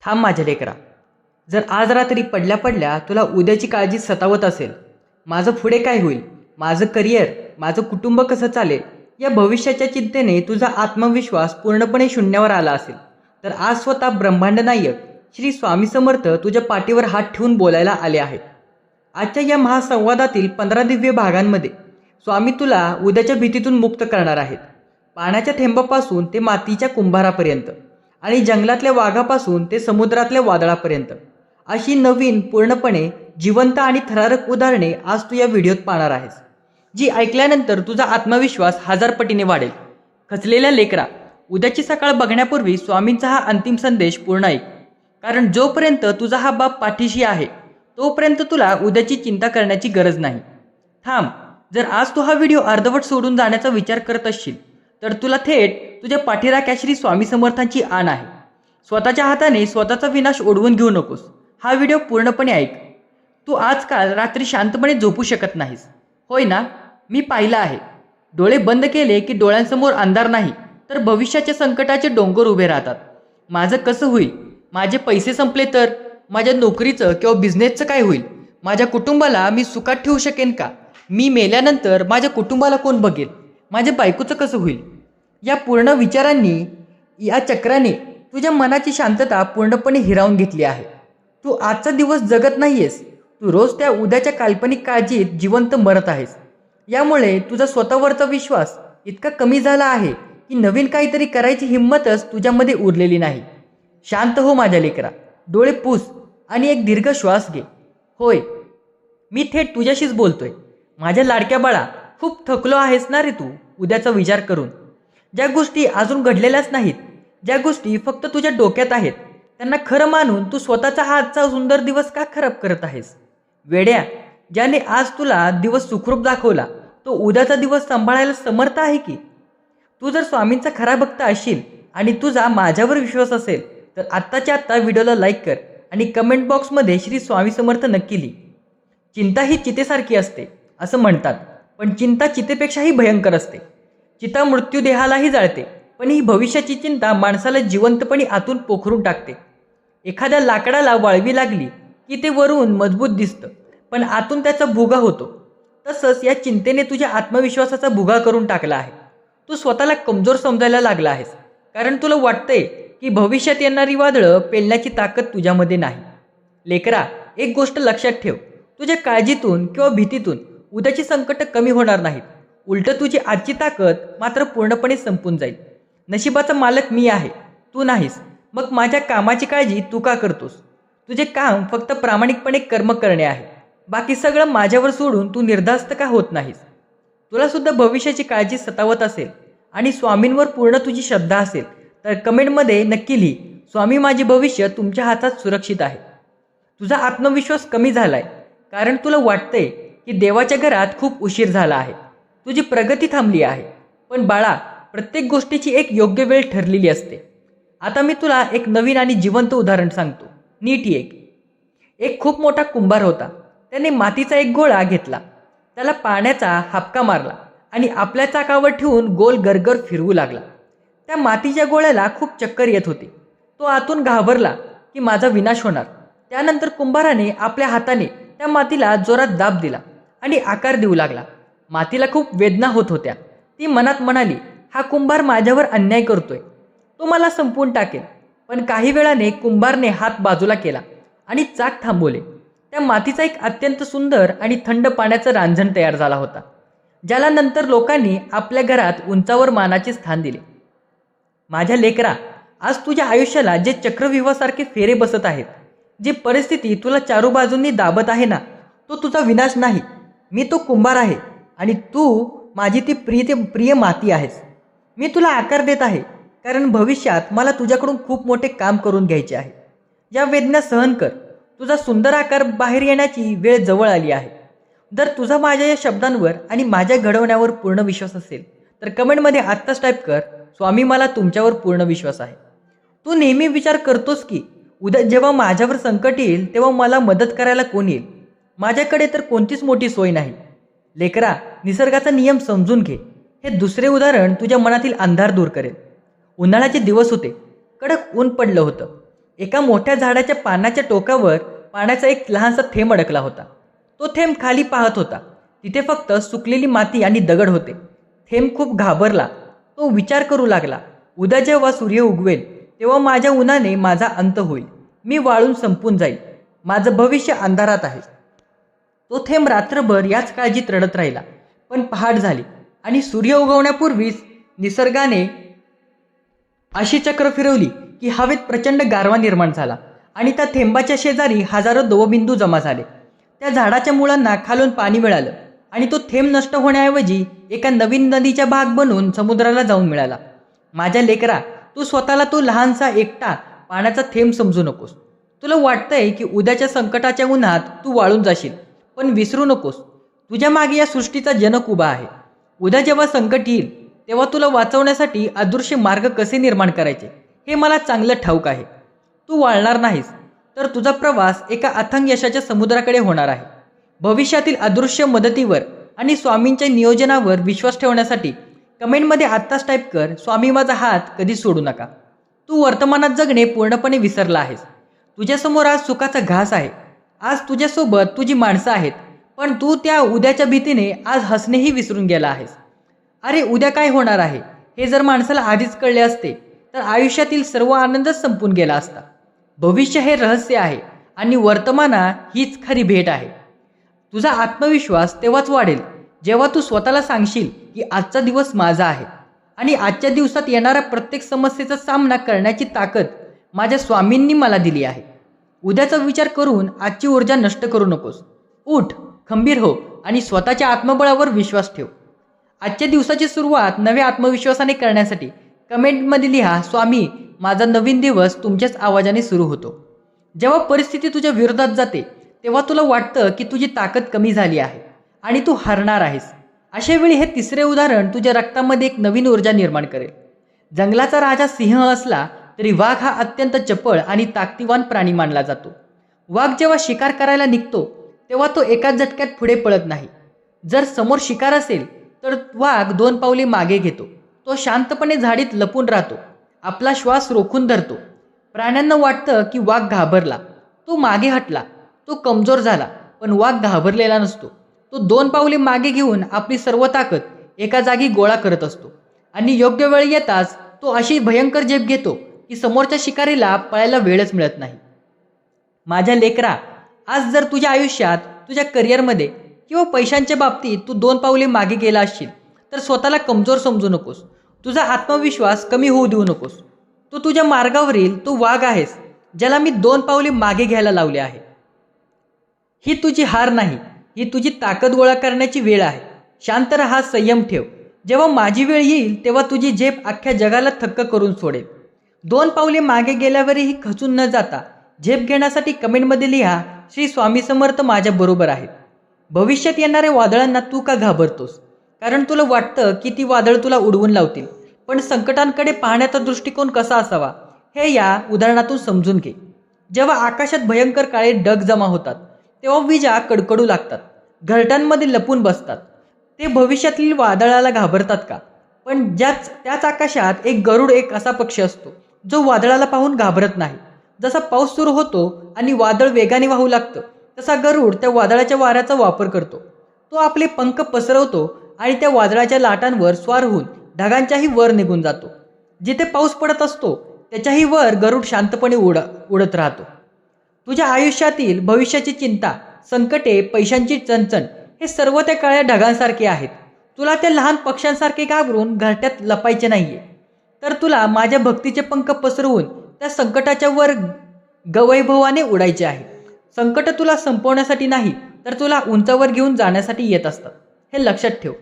थांब माझ्या लेकरा. जर आज रात्री पडल्या पडल्या तुला उद्याची काळजी सतावत असेल, माझं पुढे काय होईल, माझं करिअर, माझं कुटुंब कसं चालेल, या भविष्याच्या चिंतेने तुझा आत्मविश्वास पूर्णपणे शून्यावर आला असेल, तर आज स्वतः ब्रह्मांड नायक श्री स्वामी समर्थ तुझ्या पाठीवर हात ठेवून बोलायला आले आहेत. आजच्या या महासंवादातील 15 दिव्य भागांमध्ये स्वामी तुला उद्याच्या भीतीतून मुक्त करणार आहेत. पाण्याच्या थेंबापासून ते मातीच्या कुंभारापर्यंत आणि जंगलातल्या वाघापासून ते समुद्रातल्या वादळापर्यंत अशी नवीन पूर्णपणे जिवंत आणि थरारक उदाहरणे आज तू या व्हिडिओत पाहणार आहेस, जी ऐकल्यानंतर तुझा आत्मविश्वास 1000 पटीने वाढेल. खचलेल्या लेकरा, उद्याची सकाळ बघण्यापूर्वी स्वामींचा हा अंतिम संदेश पूर्ण ऐक. कारण जोपर्यंत तुझा हा बाप पाठीशी आहे तोपर्यंत तुला उद्याची चिंता करण्याची गरज नाही. थांब, जर आज तू हा व्हिडिओ अर्धवट सोडून जाण्याचा विचार करत असशील तर तुला थेट तुझ्या पाठीराख्या श्री स्वामी समर्थांची आण आहे. स्वतःच्या हाताने स्वतःचा विनाश ओढवून घेऊ नकोस. हा व्हिडिओ पूर्णपणे ऐक. तू आजकाल रात्री शांतपणे झोपू शकत नाहीस, होय ना? मी पाहिलं आहे. डोळे बंद केले की डोळ्यांसमोर अंधार नाही तर भविष्याच्या संकटाचे डोंगर उभे राहतात. माझं कसं होईल? माझे पैसे संपले तर? माझ्या नोकरीचं किंवा बिझनेसचं काय होईल? माझ्या कुटुंबाला मी सुखात ठेवू शकेन का? मी मेल्यानंतर माझ्या कुटुंबाला कोण बघेल? माझ्या बायकोचं कसं होईल? या पूर्ण विचारांनी, या चक्राने तुझ्या मनाची शांतता पूर्णपणे हिरावून घेतली आहे. तू आजचा दिवस जगत नाहीयेस, तू रोज त्या उद्याच्या काल्पनिक काळजीत जिवंत मरत आहेस. यामुळे तुझा स्वतःवरचा विश्वास इतका कमी झाला आहे की नवीन काहीतरी करायची हिंमतच तुझ्यामध्ये उरलेली नाही. शांत हो माझ्या लेकरा, डोळे पुस आणि एक दीर्घ श्वास घे. होय, मी थेट तुझ्याशीच बोलतोय. माझ्या लाडक्या बाळा, खूप थकलो आहेस ना रे तू उद्याचा विचार करून. ज्या गोष्टी अजून घडलेल्याच नाहीत, ज्या गोष्टी फक्त तुझ्या डोक्यात आहेत, त्यांना खरं मानून तू स्वतःचा आजचा सुंदर दिवस का खराब करत आहेस? वेड्या, ज्याने आज तुला दिवस सुखरूप दाखवला तो उद्याचा दिवस सांभाळायला समर्थ आहे की? तू जर स्वामींचा खरा भक्त असशील आणि तुझा माझ्यावर विश्वास असेल तर आत्ताच्या आत्ता व्हिडिओला लाईक कर आणि कमेंट बॉक्समध्ये श्री स्वामी समर्थ नक्की लिही. चिंता ही चितेसारखी असते असं म्हणतात, पण चिंता चितेपेक्षाही भयंकर असते. चिता मृत्यूदेहालाही जाळते, पण ही भविष्याची चिंता माणसाला जिवंतपणे आतून पोखरून टाकते. एखाद्या लाकडाला वाळवी लागली की ते वरून मजबूत दिसतं, पण आतून त्याचा भुगा होतो. तसंच या चिंतेने तुझ्या आत्मविश्वासाचा भुगा करून टाकला आहे. तू स्वतःला कमजोर समजायला लागला आहेस, कारण तुला वाटतंय की भविष्यात येणारी वादळं पेलण्याची ताकद तुझ्यामध्ये नाही. लेकरा, एक गोष्ट लक्षात ठेव, तुझ्या काळजीतून किंवा भीतीतून उद्याची संकट कमी होणार नाहीत. उलटं तुझी आजची ताकद मात्र पूर्णपणे संपून जाईल. नशिबाचा मालक मी आहे, तू नाहीस. मग माझ्या कामाची काळजी तू का करतोस? तुझे काम फक्त प्रामाणिकपणे कर्म करणे आहे. बाकी सगळं माझ्यावर सोडून तू निर्धास्त का होत नाहीस? तुला सुद्धा भविष्याची काळजी सतावत असेल आणि स्वामींवर पूर्ण तुझी श्रद्धा असेल तर कमेंटमध्ये नक्की लिही, स्वामी माझे भविष्य तुमच्या हातात सुरक्षित आहे. तुझा आत्मविश्वास कमी झालाय कारण तुला वाटतंय की देवाच्या घरात खूप उशीर झाला आहे. तुझी प्रगती थांबली आहे. पण बाळा, प्रत्येक गोष्टीची एक योग्य वेळ ठरलेली असते. आता मी तुला एक नवीन आणि जिवंत उदाहरण सांगतो. नीट एक खूप मोठा कुंभार होता. त्याने मातीचा एक गोळा घेतला, त्याला पाण्याचा हापका मारला आणि आपल्या चाकावर ठेवून गोल गरगर फिरवू लागला. त्या मातीच्या गोळ्याला खूप चक्कर येत होती. तो आतून घाबरला की माझा विनाश होणार. त्यानंतर कुंभाराने आपल्या हाताने त्या मातीला जोरात दाब दिला आणि आकार देऊ लागला. मातीला खूप वेदना होत होत्या. ती मनात म्हणाली, हा कुंभार माझ्यावर अन्याय करतोय, तो मला संपवून टाकेल. पण काही वेळाने कुंभारने हात बाजूला केला आणि चाक थांबवले. त्या मातीचा एक अत्यंत सुंदर आणि थंड पाण्याचं रांजण तयार झाला होता, ज्याला नंतर लोकांनी आपल्या घरात उंचावर मानाचे स्थान दिले. माझ्या लेकरा, आज तुझ्या आयुष्याला जे चक्रव्यूहासारखे फेरे बसत आहेत, जी परिस्थिती तुला चारू बाजूंनी दाबत आहे ना, तो तुझा विनाश नाही. मी तो कुंभार आहे आणि तू माझी ती प्रिय माती आहेस. मी तुला आकार देत आहे कारण भविष्यात मला तुझ्याकडून खूप मोठे काम करून घ्यायचे आहे. या वेदना सहन कर. तुझा सुंदर आकार बाहेर येण्याची वेळ जवळ आली आहे. जर तुझा माझ्या या शब्दांवर आणि माझ्या घडवण्यावर पूर्ण विश्वास असेल तर कमेंटमध्ये आत्ताच टाईप कर, स्वामी मला तुमच्यावर पूर्ण विश्वास आहे. तू नेहमी विचार करतोस की उद्या जेव्हा माझ्यावर संकट येईल तेव्हा मला मदत करायला कोण येईल? माझ्याकडे तर कोणतीच मोठी सोय नाही. लेकरा, निसर्गाचा नियम समजून घे. हे दुसरे उदाहरण तुझ्या मनातील अंधार दूर करेल. उन्हाळ्याचे दिवस होते. कडक ऊन पडलं होतं. एका मोठ्या झाडाच्या पानाच्या टोकावर पाण्याचा एक लहानसा थेंब अडकला होता. तो थेंब खाली पाहत होता. तिथे फक्त सुकलेली माती आणि दगड होते. थेंब खूप घाबरला. तो विचार करू लागला, उद्या जेव्हा सूर्य उगवेल तेव्हा माझ्या उन्हाने माझा अंत होईल. मी वाळून संपून जाईल. माझं भविष्य अंधारात आहे. तो थेंब रात्रभर याच काळजीत रडत राहिला. पण पहाट झाली आणि सूर्य उगवण्यापूर्वीच निसर्गाने अशी चक्र फिरवली की हवेत प्रचंड गारवा निर्माण झाला आणि त्या थेंबाच्या शेजारी हजारो दवबिंदू जमा झाले. त्या झाडाच्या मुळांना खालून पाणी मिळालं आणि तो थेंब नष्ट होण्याऐवजी एका नवीन नदीचा भाग बनून समुद्राला जाऊन मिळाला. माझ्या लेकरा, तू स्वतःला तो लहानसा एकटा पाण्याचा थेंब समजू नकोस. तुला वाटतंय की उद्याच्या संकटाच्या उन्हात तू वाळून जाशील, पण विसरू नकोस, तुझ्या मागे या सृष्टीचा जनक उभा आहे. उद्या जेव्हा संकट येईल तेव्हा तुला वाचवण्यासाठी अदृश्य मार्ग कसे निर्माण करायचे हे मला चांगलं ठाऊक आहे. तू वाळणार नाहीस, तर तुझा प्रवास एका अथांग यशाच्या समुद्राकडे होणार आहे. भविष्यातील अदृश्य मदतीवर आणि स्वामींच्या नियोजनावर विश्वास ठेवण्यासाठी कमेंटमध्ये आत्ताच टाईप कर, स्वामी माझा हात कधी सोडू नका. तू वर्तमानात जगणे पूर्णपणे विसरला आहेस. तुझ्यासमोर आज सुखाचा घास आहे. आज तुझ्यासोबत तुझी माणसं आहेत, पण तू त्या उद्याच्या भीतीने आज हसणेही विसरून गेला आहेस. अरे, उद्या काय होणार आहे हे जर माणसाला आधीच कळले असते तर आयुष्यातील सर्व आनंदच संपून गेला असता. भविष्य हे रहस्य आहे आणि वर्तमाना हीच खरी भेट आहे. तुझा आत्मविश्वास तेव्हाच वाढेल जेव्हा तू स्वतःला सांगशील की आजचा दिवस माझा आहे आणि आजच्या दिवसात येणाऱ्या प्रत्येक समस्येचा सामना करण्याची ताकद माझ्या स्वामींनी मला दिली आहे. उद्याचा विचार करून आजची ऊर्जा नष्ट करू नकोस. उठ, खंबीर हो आणि स्वतःच्या आत्मबळावर विश्वास ठेव. आजच्या दिवसाची सुरुवात नव्या आत्मविश्वासाने करण्यासाठी कमेंटमध्ये लिहा, स्वामी माझा नवीन दिवस तुमच्याच आवाजाने सुरू होतो. जेव्हा परिस्थिती तुझ्या विरोधात जाते तेव्हा तुला वाटतं की तुझी ताकद कमी झाली आहे आणि तू हरणार आहेस. अशा वेळी हे तिसरे उदाहरण तुझ्या रक्तामध्ये एक नवीन ऊर्जा निर्माण करेल. जंगलाचा राजा सिंह असला तरी वाघ हा अत्यंत चपळ आणि ताकदीवान प्राणी मानला जातो. वाघ जेव्हा शिकार करायला निघतो तेव्हा तो एकाच झटक्यात पुढे पळत नाही. जर समोर शिकार असेल तर वाघ 2 पावले मागे घेतो. तो शांतपणे झाडीत लपून राहतो, आपला श्वास रोखून धरतो. प्राण्यांना वाटतं की वाघ घाबरला, तो मागे हटला, तो कमजोर झाला, पण वाघ घाबरलेला नसतो. तो 2 पावले मागे घेऊन आपली सर्व ताकद एका जागी गोळा करत असतो आणि योग्य वेळ येताच तो अशी भयंकर झेप घेतो की समोरच्या शिकारीला पळायला वेळच मिळत नाही. माझ्या लेकरा, आज जर तुझ्या आयुष्यात, तुझ्या करिअरमध्ये किंवा पैशांच्या बाबतीत तू 2 पावले मागे गेला असशील तर स्वतःला कमजोर समजू नकोस. तुझा आत्मविश्वास कमी होऊ देऊ नकोस. तू तुझ्या मार्गावरील तो वाघ आहेस ज्याला मी 2 पावले मागे घ्यायला लावले आहे. ही तुझी हार नाही, ही तुझी ताकद गोळा करण्याची वेळ आहे. शांत राहा, संयम ठेव. जेव्हा माझी वेळ येईल तेव्हा तुझी झेप अख्ख्या जगाला थक्क करून सोडेल. 2 पावले मागे गेल्यावरही खचून न जाता झेप घेण्यासाठी कमेंटमध्ये लिहा, श्री स्वामी समर्थ माझ्या बरोबर आहेत. भविष्यात येणाऱ्या वादळांना तू का घाबरतोस? कारण तुला वाटतं की ती वादळ तुला उडवून लावतील, पण संकटांकडे पाहण्याचा दृष्टिकोन कसा असावा हे या उदाहरणातून समजून घे. जेव्हा आकाशात भयंकर काळे ढग जमा होतात तेव्हा विजा कडकडू लागतात, घरट्यांमध्ये लपून बसतात. ते भविष्यातील वादळाला घाबरतात का? पण त्याच आकाशात एक गरुड, एक असा पक्षी असतो जो वादळाला पाहून घाबरत नाही. जसा पाऊस सुरू होतो आणि वादळ वेगाने वाहू लागतं तसा गरुड त्या वादळाच्या वाऱ्याचा वापर करतो. तो आपले पंख पसरवतो आणि त्या वादळाच्या लाटांवर स्वार होऊन ढगांच्याही वर निघून जातो. जिथे पाऊस पडत असतो त्याच्याही वर गरुड शांतपणे उडत राहतो. तुझ्या आयुष्यातील भविष्याची चिंता, संकटे, पैशांची चणचण हे सर्व त्या काळ्या ढगांसारखे आहेत. तुला त्या लहान पक्ष्यांसारखे घाबरून घरट्यात लपायचे नाहीये, तर तुला माझ्या भक्तीचे पंख पसरवून त्या संकटाच्या वर गवैभवाने उडायचे आहे. संकट तुला संपवण्यासाठी नाही तर तुला उंचावर घेऊन जाण्यासाठी येत असतात, हे लक्षात ठेव.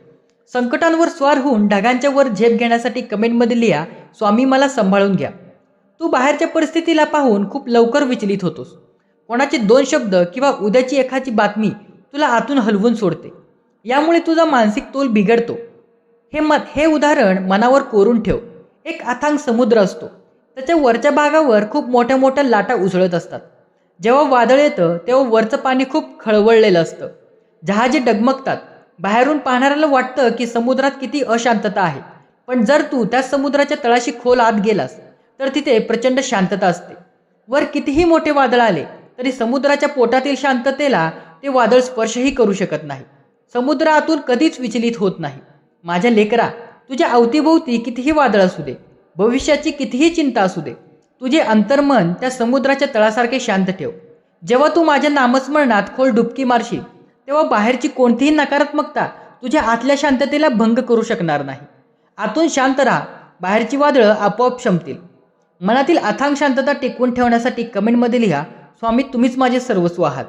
संकटांवर स्वार होऊन ढगांच्या वर झेप घेण्यासाठी कमेंटमध्ये लिहा, स्वामी मला सांभाळून घ्या. तू बाहेरच्या परिस्थितीला पाहून खूप लवकर विचलित होतोस. कोणाचे 2 शब्द किंवा उद्याची एखादी बातमी तुला आतून हलवून सोडते. यामुळे तुझा मानसिक तोल बिघडतो. हे उदाहरण मनावर कोरून ठेव. एक अथांग समुद्र असतो, त्याच्या वरच्या भागावर खूप मोठ्या मोठ्या लाटा उसळत असतात. जेव्हा वादळ येतं तेव्हा वरचं पाणी खूप खळवळलेलं असतं. जहाजे डगमगतात. बाहेरून पाहणाऱ्याला वाटतं की समुद्रात किती अशांतता आहे, पण जर तू त्या समुद्राच्या तळाशी खोल आत गेलास तर तिथे प्रचंड शांतता असते. वर कितीही मोठे वादळ आले तरी समुद्राच्या पोटातील शांततेला ते वादळ स्पर्शही करू शकत नाही. समुद्र आतून कधीच विचलित होत नाही. माझ्या लेकरा, तुझ्या अवतीभोवती कितीही वादळ असू दे, भविष्याची कितीही चिंता असू दे, तुझे अंतर्मन त्या समुद्राच्या तळासारखे शांत ठेव. जेव्हा तू माझ्या नामस्मरणात खोल डुबकी मारशील तेव्हा बाहेरची कोणतीही नकारात्मकता तुझ्या आतल्या शांततेला भंग करू शकणार नाही. आतून शांत राहा, बाहेरची वादळं आपोआप शमतील. मनातील अथांग शांतता टिकवून ठेवण्यासाठी कमेंटमध्ये लिहा, स्वामी तुम्हीच माझे सर्वस्व आहात.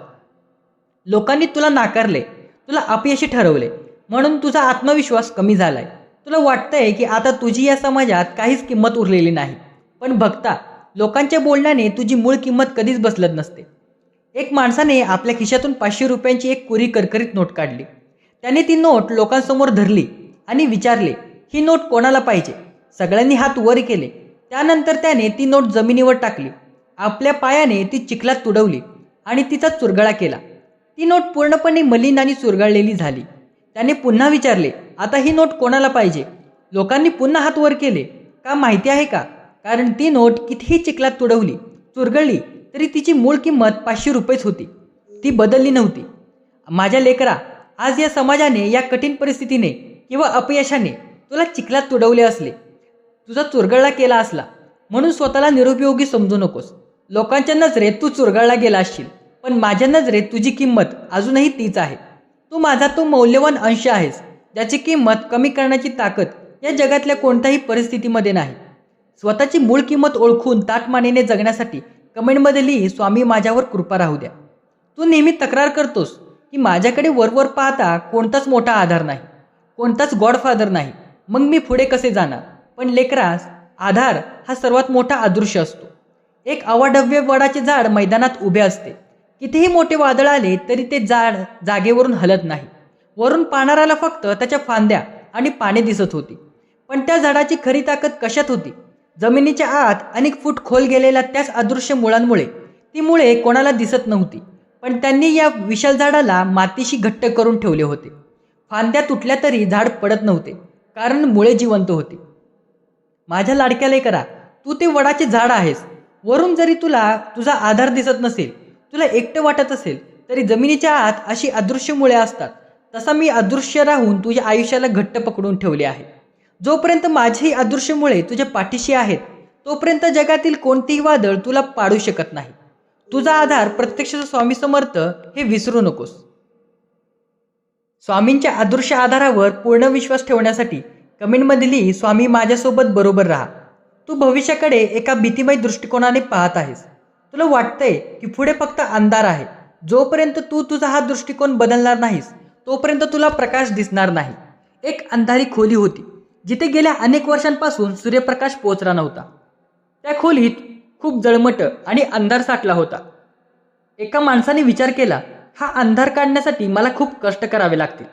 लोकांनी तुला नाकारले, तुला अपयशी ठरवले, म्हणून तुझा आत्मविश्वास कमी झालाय. तुला वाटतंय की आता तुझी या समाजात काहीच किंमत उरलेली नाही. पण बघता, लोकांच्या बोलण्याने तुझी मूळ किंमत कधीच बसलत नसते. एक माणसाने आपल्या खिशातून 500 रुपयांची एक कोरी करकरीत नोट काढली. त्याने ती नोट लोकांसमोर धरली आणि विचारले, ही नोट कोणाला पाहिजे? सगळ्यांनी हात वर केले. त्यानंतर त्याने ती नोट जमिनीवर टाकली. आपल्या पायाने ती चिखलात तुडवली आणि तिचा चुरगळा केला. ती नोट पूर्णपणे मलिन आणि चुरगळलेली झाली. त्याने पुन्हा विचारले, आता ही नोट कोणाला पाहिजे? लोकांनी पुन्हा हात वर केले. का माहिती आहे का? कारण ती नोट कितीही चिखलात तुडवली, चुरगळली तरी तिची मूळ किंमत 500 रुपयेच होती. ती बदलली नव्हती. माझ्या लेकरा, आज या समाजाने, या कठीण परिस्थितीने किंवा अपयशाने तुला चिखलात तुडवले असले, तुझा चुरगळला केला असला, म्हणून स्वतःला निरुपयोगी समजू नकोस. लोकांच्या नजरेत तू चुरगळला गेला असशील, पण माझ्या नजरेत तुझी किंमत अजूनही तीच आहे. तू माझा तो मौल्यवान अंश आहेस, ज्याची किंमत कमी करण्याची ताकद या जगातल्या कोणत्याही परिस्थितीमध्ये नाही. स्वतःची मूळ किंमत ओळखून ताटमानेने जगण्यासाठी कमेंटमध्ये लिही, स्वामी माझ्यावर कृपा राहू द्या. तू नेहमी तक्रार करतोस की माझ्याकडे वरवर पाहता कोणताच मोठा आधार नाही, कोणताच गॉडफादर नाही, मग मी पुढे कसे जाणार? पण लेकरास, आधार हा सर्वात मोठा अदृश्य असतो. एक अवाढव्य वडाचे झाड मैदानात उभे असते. कितीही मोठे वादळ आले तरी ते झाड जागेवरून हलत नाही. वरून पाहणाऱ्याला फक्त त्याच्या फांद्या आणि पाने दिसत होती. पण त्या झाडाची खरी ताकद कशात होती? जमिनीच्या आत अनेक फूट खोल गेलेल्या त्याच अदृश्य मुळांमुळे. ती मुळे कोणाला दिसत नव्हती, पण त्यांनी या विशाल झाडाला मातीशी घट्ट करून ठेवले होते. फांद्या तुटल्या तरी झाड पडत नव्हते, कारण मुळे जिवंत होती. माझ्या लाडक्या लेकरा, तू ते वडाचे झाड आहेस. वरून जरी तुला तुझा आधार दिसत नसेल, तुला एकटं वाटत असेल, तरी जमिनीच्या आत अशी अदृश्य मुळे असतात. तसा मी अदृश्य राहून तुझ्या आयुष्याला घट्ट पकडून ठेवले आहे. जोपर्यंत माझी अदृश्य मुळे तुझ्या पाठीशी आहेत, तोपर्यंत जगातील कोणतेही वादळ तुला पाडू शकत नाही. तुझा आधार प्रत्यक्ष स्वामी समर्थ हे विसरू नकोस. स्वामींच्या अदृश्य आधारावर पूर्ण विश्वास ठेवण्यासाठी कमेंटमध्ये लिही, स्वामी माझ्यासोबत बरोबर राहा. तू भविष्याकडे एका भीतिमय दृष्टिकोनाने पाहत आहेस. तुला वाटतंय की पुढे फक्त अंधार आहे. जोपर्यंत तू तुझा हा दृष्टिकोन बदलणार नाहीस, तोपर्यंत तुला प्रकाश दिसणार नाही. एक अंधारी खोली होती, जिथे गेल्या अनेक वर्षांपासून सूर्यप्रकाश पोचला नव्हता. त्या खोलीत खूप जळमट आणि अंधार साठला होता. एका माणसाने विचार केला, हा अंधार काढण्यासाठी मला खूप कष्ट करावे लागतील.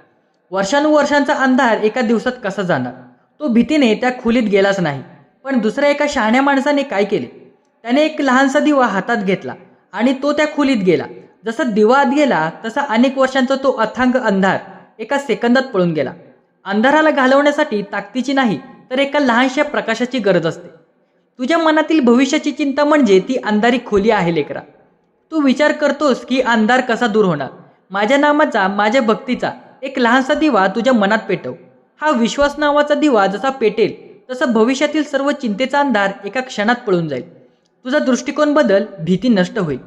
वर्षानुवर्षांचा अंधार एका दिवसात कसा जाणार? तो भीतीने त्या खोलीत गेलाच नाही. पण दुसऱ्या एका शहाण्या माणसाने काय केले? त्याने एक लहानसा दिवा हातात घेतला आणि तो त्या खोलीत गेला. जसा दिवा आत गेला तसा अनेक वर्षांचा तो अथांग अंधार एका सेकंदात पळून गेला. अंधाराला घालवण्यासाठी ताकदीची नाही, तर एका लहानशा प्रकाशाची गरज असते. तुझ्या मनातील भविष्याची चिंता म्हणजे ती अंधारी खोली आहे लेकरा. तू विचार करतोस की अंधार कसा दूर होणार? माझ्या नामाचा, माझ्या भक्तीचा एक लहानसा दिवा तुझ्या मनात पेटव. हा विश्वास नावाचा दिवा जसा पेटेल तसा भविष्यातील सर्व चिंतेचा अंधार एका क्षणात पळून जाईल. तुझा दृष्टिकोन बदल, भीती नष्ट होईल.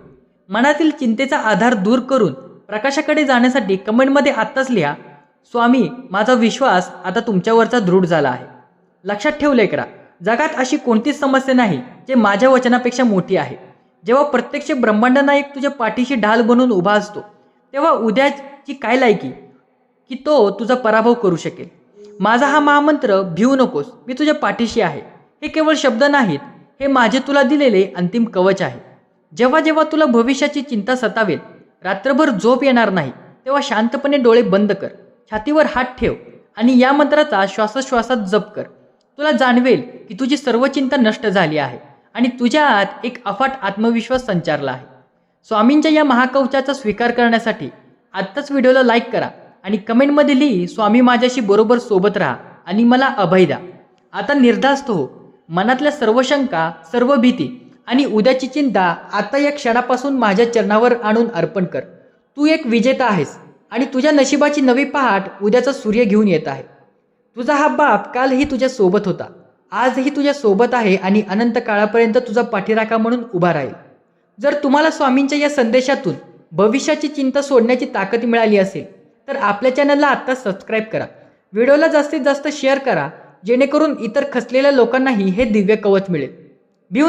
मनातील चिंतेचा आधार दूर करून प्रकाशाकडे जाण्यासाठी कमेंटमध्ये आत्ताच लिहा, स्वामी माझा विश्वास आता तुमच्यावरचा दृढ झाला आहे. लक्षात ठेव लेकरा, जगात अशी कोणतीच समस्या नाही जे माझ्या वचनापेक्षा मोठी आहे. जेव्हा प्रत्यक्ष ब्रह्मांड नायक तुझ्या पाठीशी ढाल बनून उभा असतो, तेव्हा उद्याची काय लायकी की तो तुझा पराभव करू शकेल. माझा हा महामंत्र, भिवू नकोस, मी तुझ्या पाठीशी आहे, हे केवळ शब्द नाहीत, हे माझे तुला दिलेले अंतिम कवच आहे. जेव्हा जेव्हा तुला भविष्याची चिंता सतावेल, रात्रभर झोप येणार नाही, तेव्हा शांतपणे डोळे बंद कर, छातीवर हात ठेव आणि या मंत्राचा श्वासोश्वासात जप कर. तुला जाणवेल की तुझी सर्व चिंता नष्ट झाली आहे आणि तुझ्या आत एक अफाट आत्मविश्वास संचारला आहे. स्वामींच्या या महाकवचाचा स्वीकार करण्यासाठी आत्ताच व्हिडिओला लाईक करा आणि कमेंटमध्ये लिही, स्वामी माझ्याशी बरोबर सोबत राहा आणि मला अभय द्या. आता निर्धास्त हो. मनातल्या सर्व शंका, सर्व भीती आणि उद्याची चिंता आता या क्षणापासून माझ्या चरणावर आणून अर्पण कर. तू एक विजेता आहेस आणि तुझ्या नशिबाची नवी पहाट उद्याचा सूर्य घेऊन येत आहे. तुझा हा बाप कालही तुझ्या सोबत होता, आजही तुझ्या सोबत आहे आणि अनंत काळापर्यंत तुझा पाठीराखा म्हणून उभा राहील. जर तुम्हाला स्वामींच्या या संदेशातून भविष्याची चिंता सोडण्याची ताकद मिळाली असेल तर आपल्या चॅनलला आत्ता सबस्क्राईब करा. व्हिडिओला जास्तीत जास्त शेअर करा जेणेकरून इतर खचलेल्या लोकांनाही हे दिव्य कवच मिळेल.